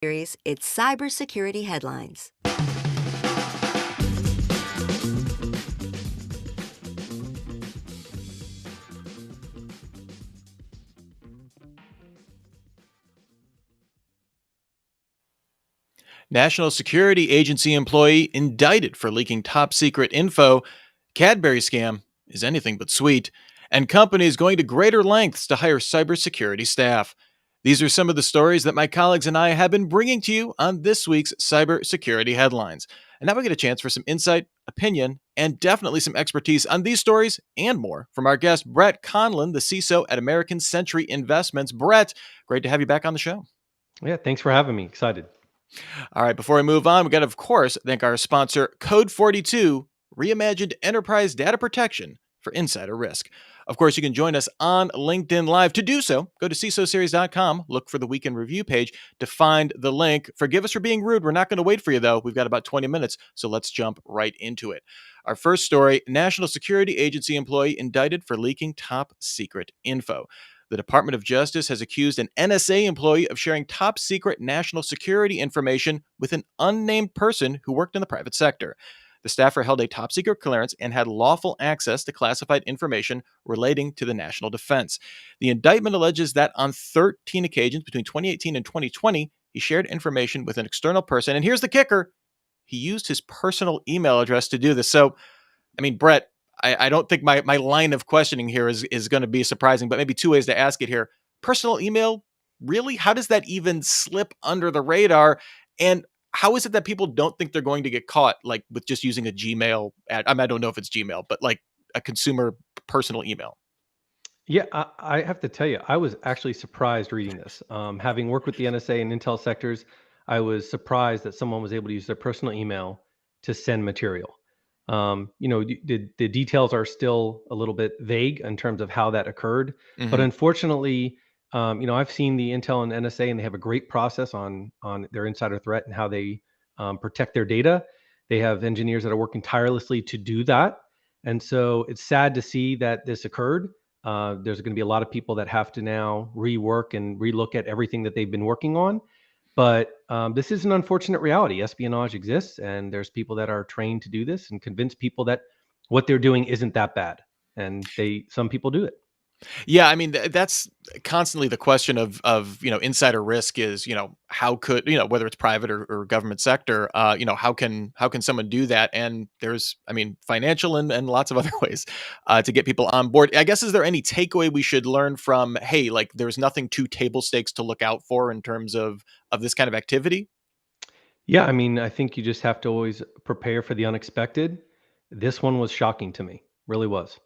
Series, it's cybersecurity headlines. National Security Agency employee indicted for leaking top secret info. Cadbury scam is anything but sweet. And companies going to greater lengths to hire cybersecurity staff. These are some of the stories that my colleagues and I have been bringing to you on this week's cybersecurity headlines. And now we get a chance for some insight, opinion, and definitely some expertise on these stories and more from our guest, Brett Conlon, the CISO at American Century Investments. Brett, great to have you back on the show. Yeah, thanks for having me. Excited. All right, before we move on, we got to, of course, thank our sponsor, Code 42, reimagined enterprise data protection for insider risk. Of course, you can join us on LinkedIn Live. To do so, go to CISOseries.com, look for the weekend review page to find the link. Forgive us for being rude. We're not going to wait for you, though. We've got about 20 minutes, so let's jump right into it. Our first story, National Security Agency employee indicted for leaking top secret info. The Department of Justice has accused an NSA employee of sharing top secret national security information with an unnamed person who worked in the private sector. The staffer held a top secret clearance and had lawful access to classified information relating to the national defense. The indictment alleges that on 13 occasions between 2018 and 2020, he shared information with an external person. And here's the kicker. He used his personal email address to do this. So, Brett, I don't think my line of questioning here is going to be surprising, but maybe two ways to ask it here. Personal email, really? How does that even slip under the radar? And how is it that people don't think they're going to get caught, like with just using a Gmail ad? I don't know if it's Gmail, but like a consumer personal email. Yeah, I have to tell you, I was actually surprised reading this. Having worked with the NSA and intel sectors, I was surprised that someone was able to use their personal email to send material. The details are still a little bit vague in terms of how that occurred. But unfortunately, I've seen the Intel and NSA, and they have a great process on their insider threat and how they protect their data. They have engineers that are working tirelessly to do that. And so it's sad to see that this occurred. There's going to be a lot of people that have to now rework and relook at everything that they've been working on. But this is an unfortunate reality. Espionage exists, and there's people that are trained to do this and convince people that what they're doing isn't that bad. And some people do it. Yeah, that's constantly the question of insider risk is, how could, whether it's private or government sector, how can someone do that? And there's, financial and lots of other ways to get people on board. I guess, is there any takeaway we should learn from, hey, like there's nothing too table stakes to look out for in terms of this kind of activity? Yeah, I think you just have to always prepare for the unexpected. This one was shocking to me, really was.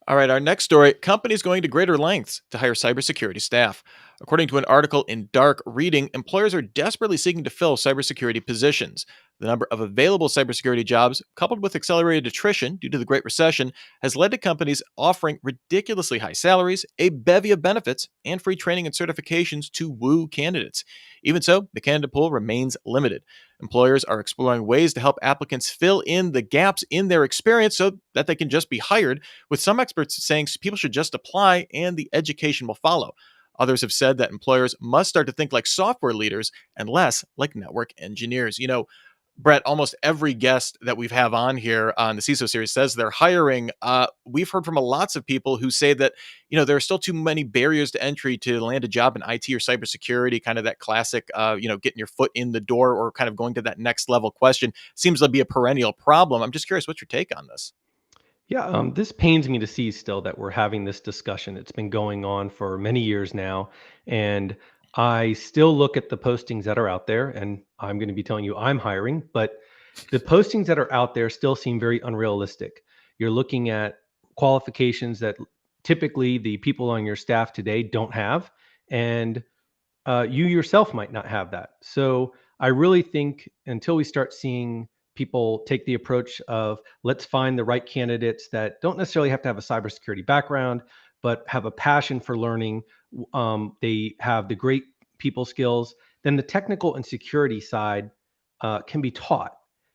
All right, our next story, companies going to greater lengths to hire cybersecurity staff. According to an article in Dark Reading, employers are desperately seeking to fill cybersecurity positions. The number of available cybersecurity jobs, coupled with accelerated attrition due to the Great Recession, has led to companies offering ridiculously high salaries, a bevy of benefits, and free training and certifications to woo candidates. Even so, the candidate pool remains limited. Employers are exploring ways to help applicants fill in the gaps in their experience so that they can just be hired, with some experts saying people should just apply and the education will follow. Others have said that employers must start to think like software leaders and less like network engineers. Brett, almost every guest that we've have on here on the CISO series says they're hiring. We've heard from lots of people who say that, there are still too many barriers to entry to land a job in IT or cybersecurity, kind of that classic, getting your foot in the door or kind of going to that next level question seems to be a perennial problem. I'm just curious, what's your take on this? Yeah, this pains me to see still that we're having this discussion. It's been going on for many years now. And I still look at the postings that are out there, and I'm going to be telling you I'm hiring, but the postings that are out there still seem very unrealistic. You're looking at qualifications that typically the people on your staff today don't have, and you yourself might not have that. So I really think until we start seeing people take the approach of let's find the right candidates that don't necessarily have to have a cybersecurity background, but have a passion for learning, they have the great people skills, then the technical and security side can be taught.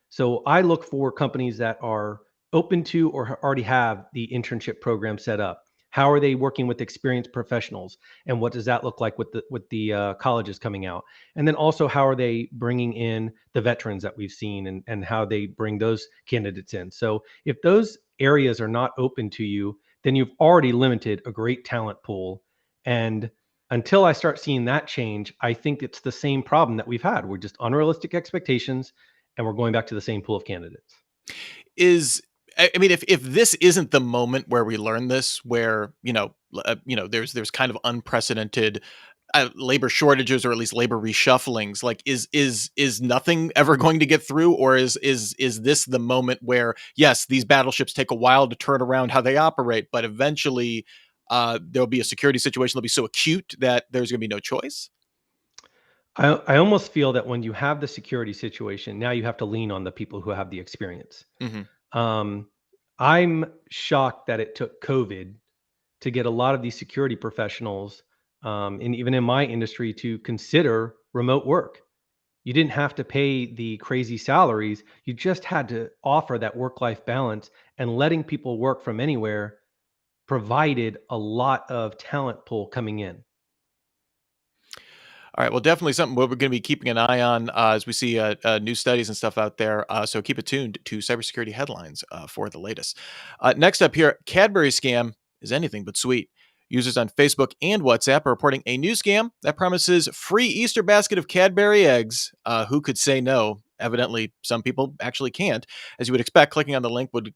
So I look for companies that are open to or already have the internship program set up. How are they working with experienced professionals? And what does that look like with the colleges coming out? And then also, how are they bringing in the veterans that we've seen, and how they bring those candidates in? So if those areas are not open to you, then you've already limited a great talent pool. And until I start seeing that change, I think it's the same problem that we've had. We're just unrealistic expectations, and we're going back to the same pool of candidates. Is I mean, if this isn't the moment where we learn this, where there's kind of unprecedented labor shortages, or at least labor reshufflings, like is nothing ever going to get through, or is this the moment where, yes, these battleships take a while to turn around how they operate, but eventually there'll be a security situation that'll be so acute that there's going to be no choice? I almost feel that when you have the security situation, now you have to lean on the people who have the experience. Hmm. Um, I'm shocked that it took COVID to get a lot of these security professionals, and even in my industry, to consider remote work. You didn't have to pay the crazy salaries. You just had to offer that work-life balance, and letting people work from anywhere provided a lot of talent pool coming in. All right. Well, definitely something we're going to be keeping an eye on as we see new studies and stuff out there. So keep it tuned to cybersecurity headlines for the latest. Next up here, Cadbury scam is anything but sweet. Users on Facebook and WhatsApp are reporting a new scam that promises free Easter basket of Cadbury eggs. Who could say no? Evidently, some people actually can't. As you would expect, clicking on the link would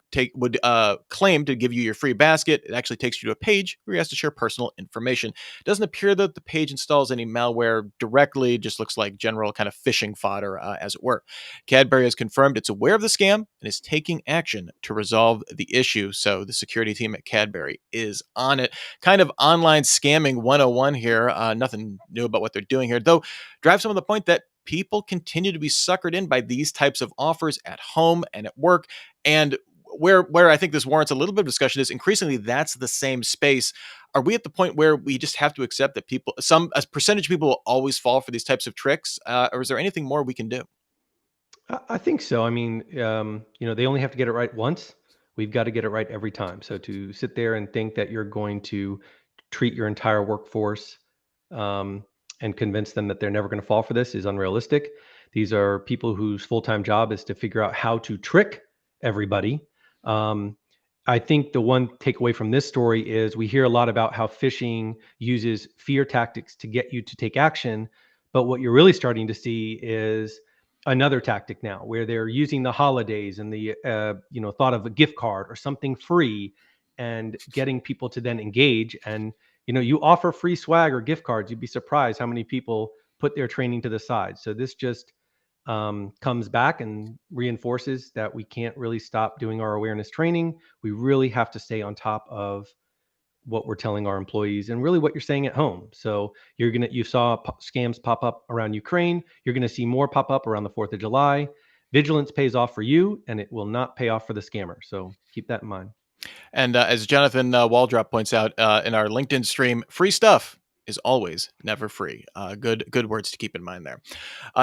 claim to give you your free basket. It actually takes you to a page where you have to share personal information. Doesn't appear that the page installs any malware directly, just looks like general kind of phishing fodder, as it were. Cadbury has confirmed it's aware of the scam and is taking action to resolve the issue. So the security team at Cadbury is on it. Kind of online scamming 101 here. Nothing new about what they're doing here, though drives home the point that people continue to be suckered in by these types of offers at home and at work. And where I think this warrants a little bit of discussion is increasingly that's the same space. Are we at the point where we just have to accept that a percentage of people will always fall for these types of tricks? Or is there anything more we can do? I think so. I mean, they only have to get it right once. We've got to get it right every time. So to sit there and think that you're going to treat your entire workforce, um, and convince them that they're never going to fall for this is unrealistic. These are people whose full-time job is to figure out how to trick everybody. Um, I think the one takeaway from this story is we hear a lot about how phishing uses fear tactics to get you to take action. But what you're really starting to see is another tactic now, where they're using the holidays and the thought of a gift card or something free, and getting people to then engage. And you offer free swag or gift cards, you'd be surprised how many people put their training to the side. So this just comes back and reinforces that we can't really stop doing our awareness training. We really have to stay on top of what we're telling our employees and really what you're saying at home. So you saw scams pop up around Ukraine. You're going to see more pop up around the 4th of July. Vigilance pays off for you, and it will not pay off for the scammer. So keep that in mind. And as Jonathan Waldrop points out in our LinkedIn stream, free stuff is always never free. Good words to keep in mind there.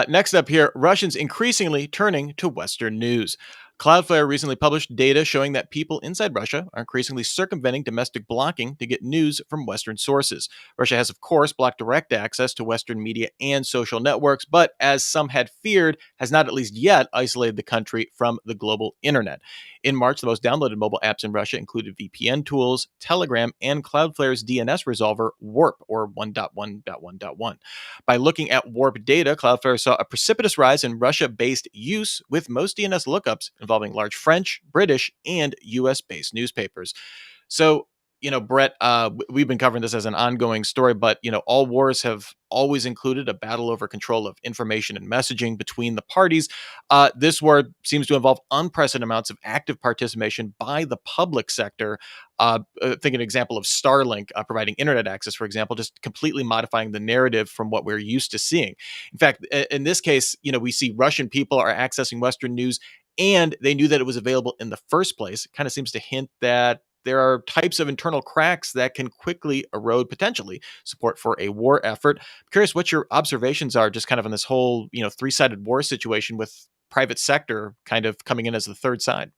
Next up here, Russians increasingly turning to Western news. Cloudflare recently published data showing that people inside Russia are increasingly circumventing domestic blocking to get news from Western sources. Russia has, of course, blocked direct access to Western media and social networks, but as some had feared, has not at least yet isolated the country from the global internet. In March, the most downloaded mobile apps in Russia included VPN tools, Telegram, and Cloudflare's DNS resolver, Warp, or 1.1.1.1. By looking at Warp data, Cloudflare saw a precipitous rise in Russia-based use, with most DNS lookups involving large French, British, and US-based newspapers. So, Brett, we've been covering this as an ongoing story, but, all wars have always included a battle over control of information and messaging between the parties. This war seems to involve unprecedented amounts of active participation by the public sector. Think an example of Starlink providing internet access, for example, just completely modifying the narrative from what we're used to seeing. In fact, in this case, we see Russian people are accessing Western news and they knew that it was available in the first place. It kind of seems to hint that there are types of internal cracks that can quickly erode potentially support for a war effort. I'm curious what your observations are just kind of on this whole, three-sided war situation with private sector kind of coming in as the third side.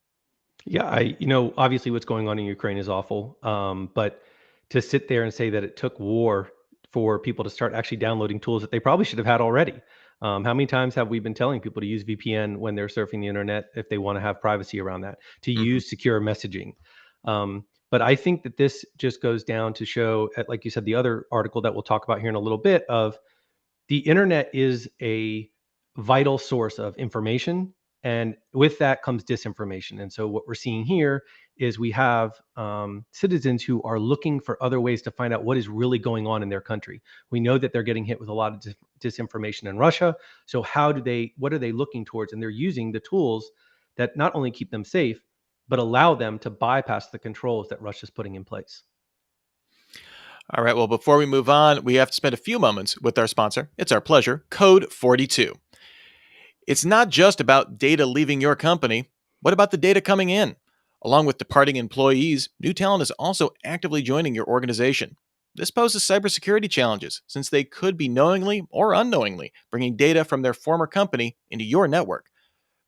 Yeah, obviously what's going on in Ukraine is awful. But to sit there and say that it took war for people to start actually downloading tools that they probably should have had already. How many times have we been telling people to use VPN when they're surfing the internet if they want to have privacy around that, to Mhm. use secure messaging? But I think that this just goes down to show, like you said, the other article that we'll talk about here in a little bit, of the internet is a vital source of information, and with that comes disinformation. And so what we're seeing here is we have citizens who are looking for other ways to find out what is really going on in their country. We know that they're getting hit with a lot of disinformation in Russia. So what are they looking towards? And they're using the tools that not only keep them safe, but allow them to bypass the controls that Russia's putting in place. All right, well, before we move on, we have to spend a few moments with our sponsor. It's our pleasure, Code 42. It's not just about data leaving your company. What about the data coming in? Along with departing employees, new talent is also actively joining your organization. This poses cybersecurity challenges since they could be knowingly or unknowingly bringing data from their former company into your network.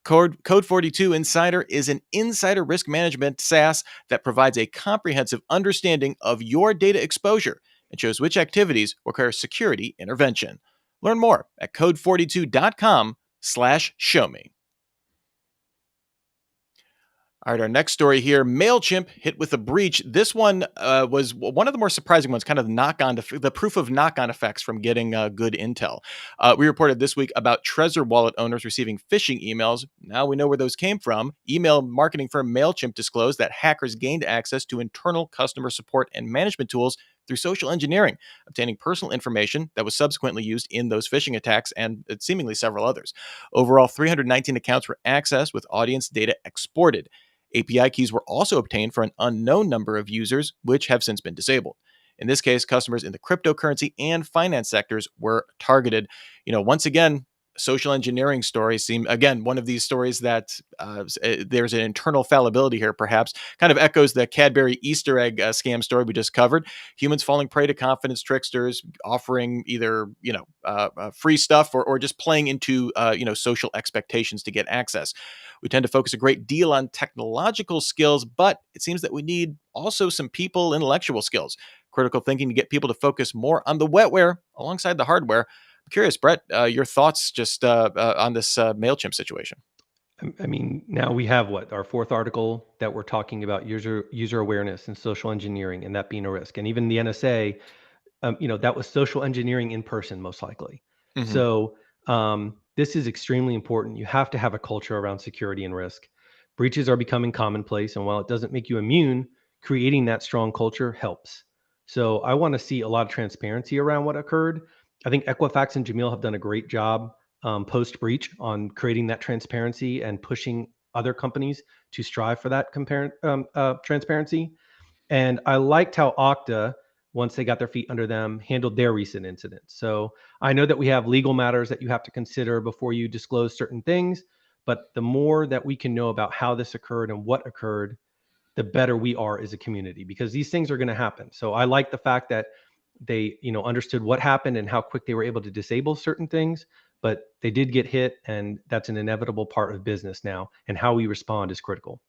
Code 42 Insider is an insider risk management SaaS that provides a comprehensive understanding of your data exposure and shows which activities require security intervention. Learn more at code42.com/show me. All right, our next story here, MailChimp hit with a breach. This one was one of the more surprising ones, kind of the proof of knock-on effects from getting good intel. We reported this week about Trezor wallet owners receiving phishing emails. Now we know where those came from. Email marketing firm MailChimp disclosed that hackers gained access to internal customer support and management tools through social engineering, obtaining personal information that was subsequently used in those phishing attacks and seemingly several others. Overall, 319 accounts were accessed with audience data exported. API keys were also obtained for an unknown number of users, which have since been disabled. In this case, customers in the cryptocurrency and finance sectors were targeted. Once again, social engineering stories seem, again, one of these stories that there's an internal fallibility here, perhaps. Kind of echoes the Cadbury Easter egg scam story we just covered. Humans falling prey to confidence tricksters, offering either, free stuff or just playing into, social expectations to get access. We tend to focus a great deal on technological skills, but it seems that we need also some people intellectual skills, critical thinking to get people to focus more on the wetware alongside the hardware. I'm curious, Brett, your thoughts just on this MailChimp situation. I mean, now we have our fourth article that we're talking about user awareness and social engineering, and that being a risk. And even the NSA, that was social engineering in person, most likely. Mm-hmm. So this is extremely important. You have to have a culture around security and risk. Breaches are becoming commonplace, and while it doesn't make you immune, creating that strong culture helps. So I want to see a lot of transparency around what occurred. I think Equifax and Jamil have done a great job post breach on creating that transparency and pushing other companies to strive for that transparency. And I liked how Okta, once they got their feet under them, handled their recent incidents. So I know that we have legal matters that you have to consider before you disclose certain things, but the more that we can know about how this occurred and what occurred, the better we are as a community, because these things are going to happen. So I like the fact that they, understood what happened and how quick they were able to disable certain things, but they did get hit, and that's an inevitable part of business now, and how we respond is critical.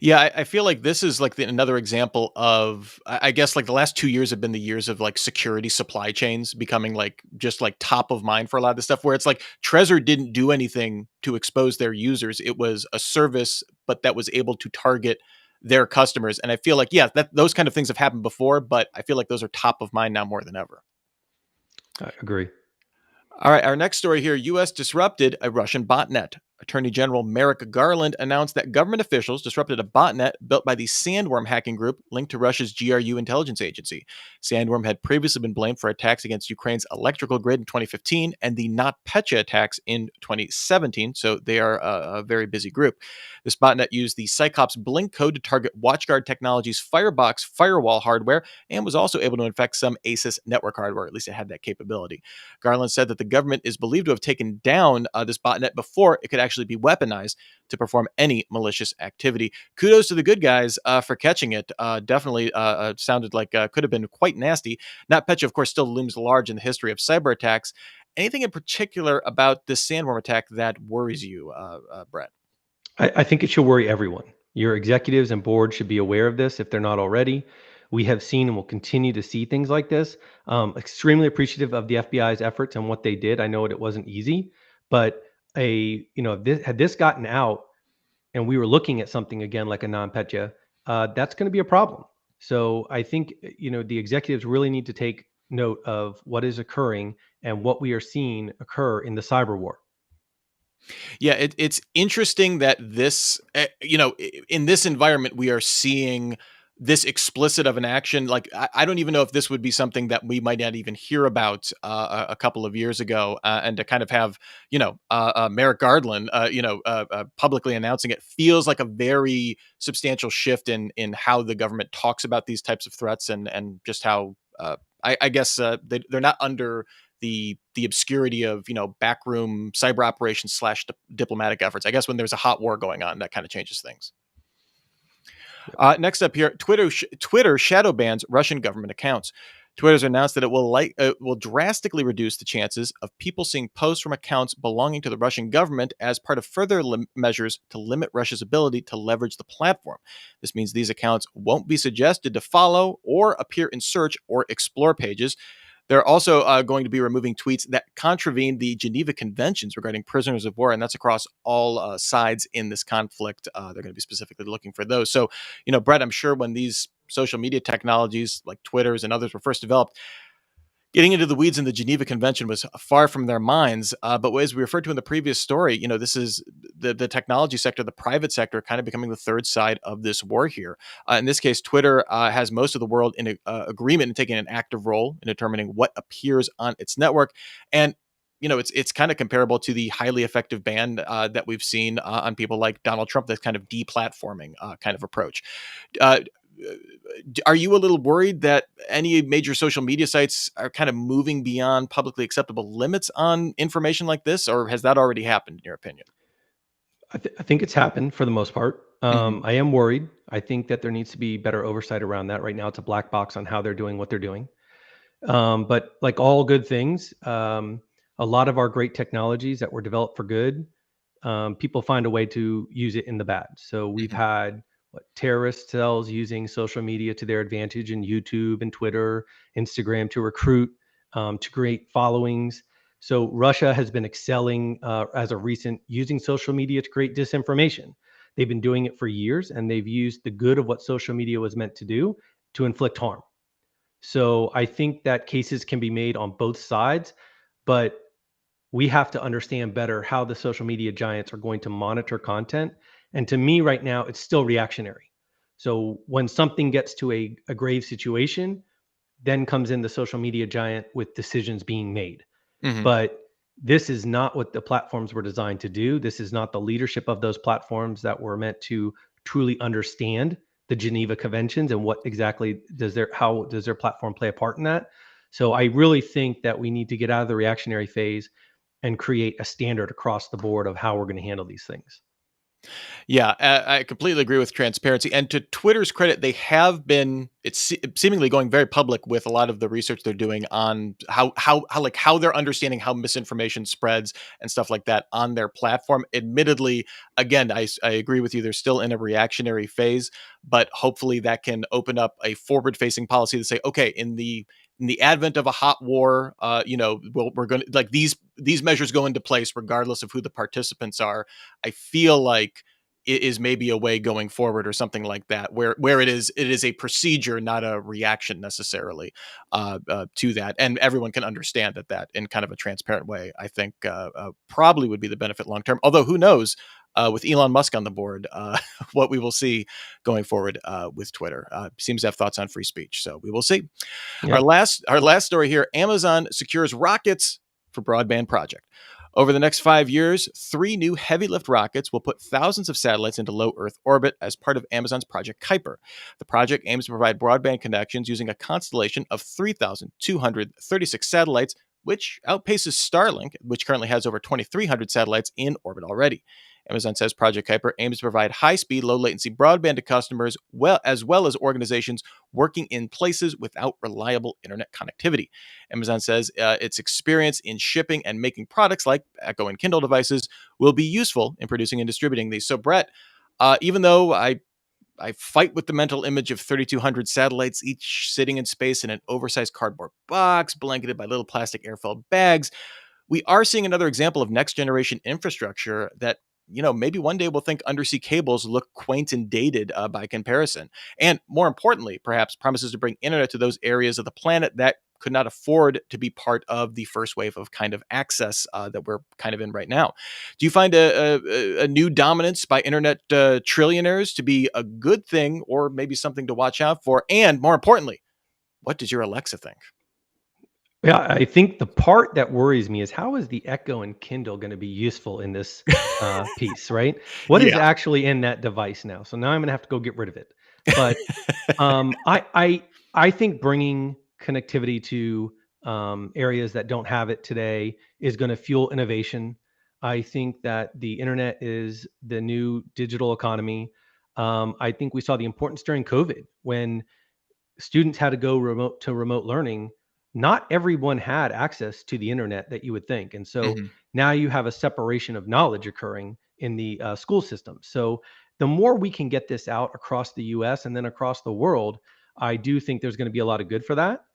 Yeah, I feel like this is like another example of, I guess, like the last 2 years have been the years of like security supply chains becoming like just like top of mind for a lot of this stuff, where it's like Trezor didn't do anything to expose their users. It was a service, but that was able to target their customers. And I feel like, yeah, that those kind of things have happened before, but I feel like those are top of mind now more than ever. I agree. All right, our next story here, U.S. disrupted a Russian botnet. Attorney General Merrick Garland announced that government officials disrupted a botnet built by the Sandworm hacking group linked to Russia's GRU intelligence agency. Sandworm had previously been blamed for attacks against Ukraine's electrical grid in 2015 and the NotPetya attacks in 2017, so they are a very busy group. This botnet used the Cyclops Blink code to target WatchGuard Technologies' Firebox firewall hardware and was also able to infect some ASUS network hardware. At least it had that capability. Garland said that the government is believed to have taken down this botnet before it could actually be weaponized to perform any malicious activity. Kudos to the good guys for catching it. Definitely sounded like could have been quite nasty. NotPetya, of course, still looms large in the history of cyber attacks. Anything in particular about this Sandworm attack that worries you, Brett? I think it should worry everyone. Your executives and board should be aware of this if they're not already. We have seen and will continue to see things like this. Extremely appreciative of the FBI's efforts and what they did. I know it wasn't easy, but had this gotten out and we were looking at something again like a non-petya, that's going to be a problem. So I think the executives really need to take note of what is occurring and what we are seeing occur in the cyber war. Yeah, it's interesting that this, in this environment, we are seeing this explicit of an action. Like, I don't even know if this would be something that we might not even hear about a couple of years ago. And to kind of have, Merrick Garland, publicly announcing it feels like a very substantial shift in how the government talks about these types of threats and just how, I guess, they're not under the obscurity of backroom cyber operations slash diplomatic efforts. I guess when there's a hot war going on, that kind of changes things. Next up here, Twitter shadow bans Russian government accounts. Twitter's announced that it will drastically reduce the chances of people seeing posts from accounts belonging to the Russian government as part of further measures to limit Russia's ability to leverage the platform. This means these accounts won't be suggested to follow or appear in search or explore pages. They're also going to be removing tweets that contravene the Geneva Conventions regarding prisoners of war, and that's across all sides in this conflict. They're going to be specifically looking for those. So, Brett, I'm sure when these social media technologies like Twitter's and others were first developed, getting into the weeds in the Geneva Convention was far from their minds. But as we referred to in the previous story, this is the technology sector, the private sector, kind of becoming the third side of this war here. In this case, Twitter has most of the world in agreement and taking an active role in determining what appears on its network. And it's kind of comparable to the highly effective ban that we've seen on people like Donald Trump, this kind of deplatforming kind of approach. Are you a little worried that any major social media sites are kind of moving beyond publicly acceptable limits on information like this, or has that already happened, in your opinion? I think it's happened for the most part. Mm-hmm. I am worried. I think that there needs to be better oversight around that. Right now, it's a black box on how they're doing what they're doing. But like all good things, a lot of our great technologies that were developed for good, people find a way to use it in the bad. So we've Mm-hmm. had terrorist cells using social media to their advantage in YouTube and Twitter, Instagram to recruit, to create followings. So Russia has been excelling as a recent using social media to create disinformation. They've been doing it for years, and they've used the good of what social media was meant to do to inflict harm. So I think that cases can be made on both sides, but we have to understand better how the social media giants are going to monitor content. And to me, right now, it's still reactionary. So when something gets to a grave situation, then comes in the social media giant with decisions being made. Mm-hmm. But this is not what the platforms were designed to do. This is not the leadership of those platforms that were meant to truly understand the Geneva Conventions and what exactly how does their platform play a part in that. So I really think that we need to get out of the reactionary phase and create a standard across the board of how we're going to handle these things. Yeah, I completely agree with transparency. And to Twitter's credit, they have been seemingly going very public with a lot of the research they're doing on how they're understanding how misinformation spreads and stuff like that on their platform. Admittedly, again, I agree with you. They're still in a reactionary phase, but hopefully that can open up a forward-facing policy to say, okay, in the advent of a hot war, we're going to like these measures go into place regardless of who the participants are. I feel like it is maybe a way going forward or something like that, where it is a procedure, not a reaction necessarily to that, and everyone can understand that in kind of a transparent way. I think probably would be the benefit long term. Although who knows, with Elon Musk on the board, what we will see going forward with Twitter. Seems to have thoughts on free speech, so we will see. Yeah. Our last story here: Amazon secures rockets for broadband project. Over the next 5 years, 3 new heavy lift rockets will put thousands of satellites into low Earth orbit as part of Amazon's Project Kuiper. The project aims to provide broadband connections using a constellation of 3,236 satellites, which outpaces Starlink, which currently has over 2,300 satellites in orbit already. Amazon says Project Kuiper aims to provide high-speed, low-latency broadband to customers, as well as organizations working in places without reliable internet connectivity. Amazon says its experience in shipping and making products like Echo and Kindle devices will be useful in producing and distributing these. So, Brett, even though I I fight with the mental image of 3,200 satellites, each sitting in space in an oversized cardboard box, blanketed by little plastic air-filled bags. We are seeing another example of next generation infrastructure that, maybe one day we'll think undersea cables look quaint and dated by comparison. And more importantly, perhaps promises to bring internet to those areas of the planet that could not afford to be part of the first wave of kind of access that we're kind of in right now. Do you find a new dominance by internet trillionaires to be a good thing, or maybe something to watch out for? And more importantly, what does your Alexa think? Yeah, I think the part that worries me is how is the Echo and Kindle going to be useful in this piece, right? What is Yeah. actually in that device now? So now I'm going to have to go get rid of it. But I think bringing connectivity to areas that don't have it today is going to fuel innovation. I think that the internet is the new digital economy. I think we saw the importance during COVID when students had to go remote to remote learning. Not everyone had access to the internet that you would think. And so Mhm. now you have a separation of knowledge occurring in the school system. So the more we can get this out across the US and then across the world, I do think there's going to be a lot of good for that.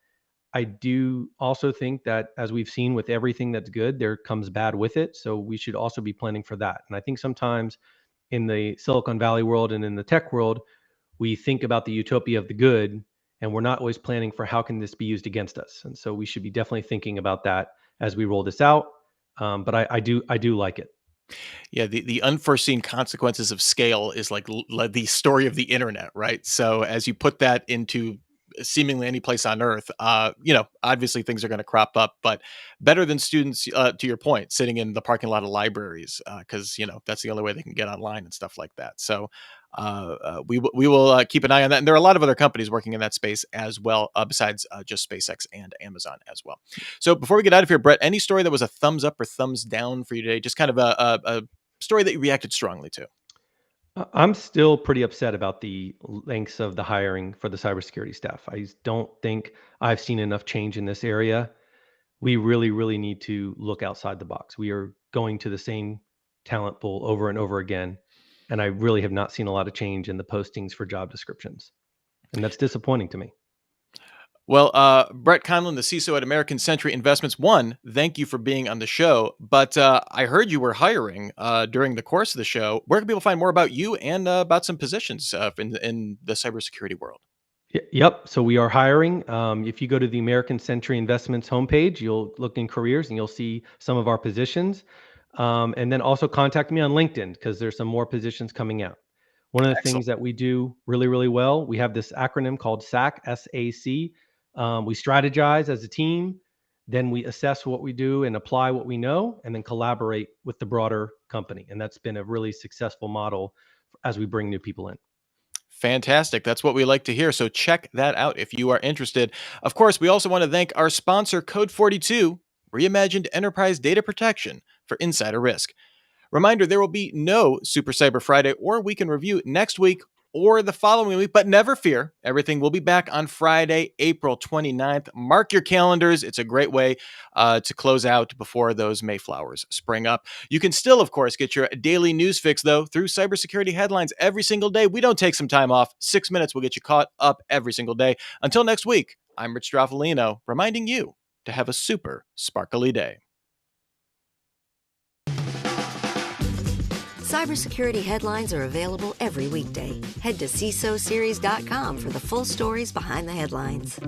I do also think that, as we've seen with everything that's good, there comes bad with it. So we should also be planning for that. And I think sometimes in the Silicon Valley world and in the tech world, we think about the utopia of the good, and we're not always planning for how can this be used against us. And so we should be definitely thinking about that as we roll this out. But I do like it. Yeah, the unforeseen consequences of scale is like the story of the internet, right? So as you put that into seemingly any place on earth, obviously things are going to crop up, but better than students, to your point, sitting in the parking lot of libraries, because that's the only way they can get online and stuff like that. So we will keep an eye on that, and there are a lot of other companies working in that space as well, besides just SpaceX and Amazon as well. So before we get out of here, Brett, any story that was a thumbs up or thumbs down for you today? Just kind of a story that you reacted strongly to. I'm still pretty upset about the lengths of the hiring for the cybersecurity staff. I just don't think I've seen enough change in this area. We really, really need to look outside the box. We are going to the same talent pool over and over again. And I really have not seen a lot of change in the postings for job descriptions. And that's disappointing to me. Well, Brett Conlon, the CISO at American Century Investments, one, thank you for being on the show. But I heard you were hiring during the course of the show. Where can people find more about you and about some positions in the cybersecurity world? Yep. So we are hiring. If you go to the American Century Investments homepage, you'll look in careers and you'll see some of our positions. And then also contact me on LinkedIn because there's some more positions coming out. One of the Excellent. things that we do really, really well, we have this acronym called SAC, SAC. We strategize as a team, then we assess what we do and apply what we know, and then collaborate with the broader company. And that's been a really successful model as we bring new people in. Fantastic. That's what we like to hear. So check that out if you are interested. Of course, we also want to thank our sponsor, Code 42, Reimagined Enterprise Data Protection for Insider Risk. Reminder, there will be no Super Cyber Friday or Weekend Review next week or the following week, but never fear. Everything will be back on Friday, April 29th. Mark your calendars. It's a great way to close out before those Mayflowers spring up. You can still, of course, get your daily news fix, though, through cybersecurity headlines every single day. We don't take some time off. 6 minutes will get you caught up every single day. Until next week, I'm Rich Straffolino, reminding you to have a super sparkly day. Cybersecurity headlines are available every weekday. Head to CISOseries.com for the full stories behind the headlines.